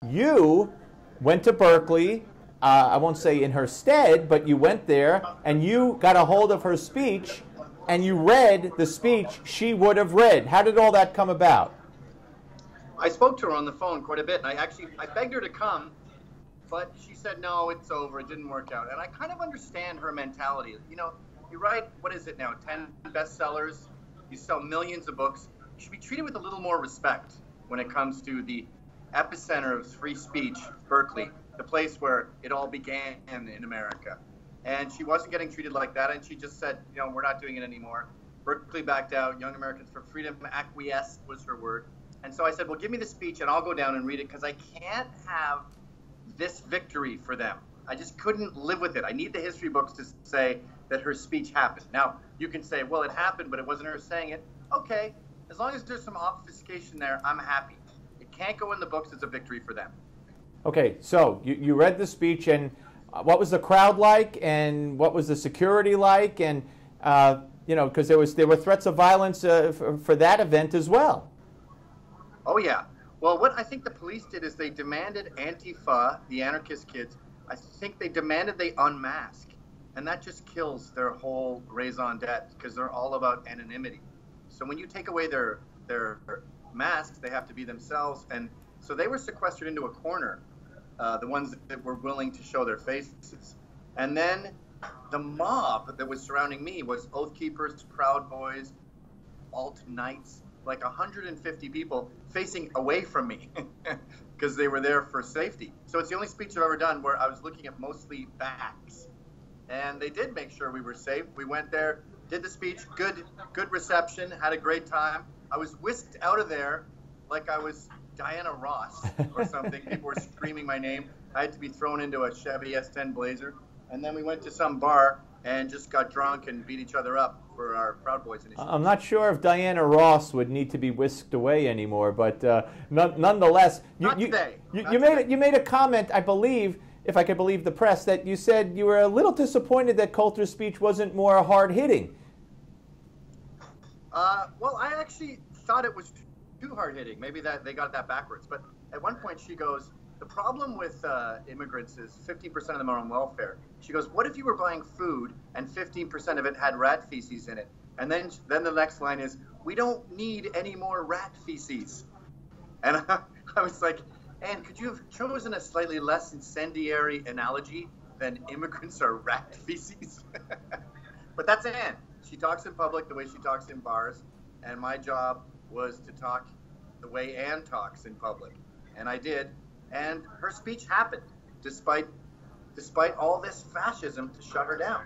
You went to Berkeley, I won't say in her stead, but you went there and you got a hold of her speech and you read the speech she would have read. How did all that come about? I spoke to her on the phone quite a bit, and I begged her to come, but she said, no, it's over, it didn't work out. And I kind of understand her mentality. You know, you write, what is it now, 10 bestsellers, you sell millions of books. You should be treated with a little more respect when it comes to the epicenter of free speech, Berkeley, the place where it all began in America. And she wasn't getting treated like that, and she just said, you know, we're not doing it anymore. Berkeley backed out, Young Americans for Freedom acquiesced was her word. And so I said, well, give me the speech and I'll go down and read it because I can't have this victory for them. I just couldn't live with it. I need the history books to say that her speech happened. Now, you can say, well, it happened, but it wasn't her saying it. Okay, as long as there's some obfuscation there, I'm happy. It can't go in the books as a victory for them. Okay, so you read the speech, and what was the crowd like, and what was the security like, and you know, because there were threats of violence for that event as well. Oh yeah. Well, what I think the police did is they demanded Antifa, the anarchist kids, I think they demanded they unmask, and that just kills their whole raison d'etre because they're all about anonymity. So when you take away their masks, they have to be themselves, and so they were sequestered into a corner. The ones that were willing to show their faces. And then the mob that was surrounding me was Oath Keepers, Proud Boys, Alt Knights, like 150 people facing away from me because they were there for safety. So it's the only speech I've ever done where I was looking at mostly backs. And they did make sure we were safe. We went there, did the speech, good reception, had a great time. I was whisked out of there like I was Diana Ross or something. People were screaming my name. I had to be thrown into a Chevy S10 Blazer. And then we went to some bar and just got drunk and beat each other up for our Proud Boys initiative. I'm not sure if Diana Ross would need to be whisked away anymore, but nonetheless, you made a comment, I believe, if I could believe the press, that you said you were a little disappointed that Coulter's speech wasn't more hard-hitting. Well, I actually thought it was too hard-hitting. Maybe that they got that backwards. But at one point she goes, the problem with immigrants is 50% of them are on welfare. She goes, what if you were buying food and 15% of it had rat feces in it? And then the next line is, we don't need any more rat feces. And I was like, Anne, could you have chosen a slightly less incendiary analogy than immigrants are rat feces? But that's Anne. She talks in public the way she talks in bars. And my job was to talk the way Anne talks in public. And I did. And her speech happened, despite all this fascism to shut her down.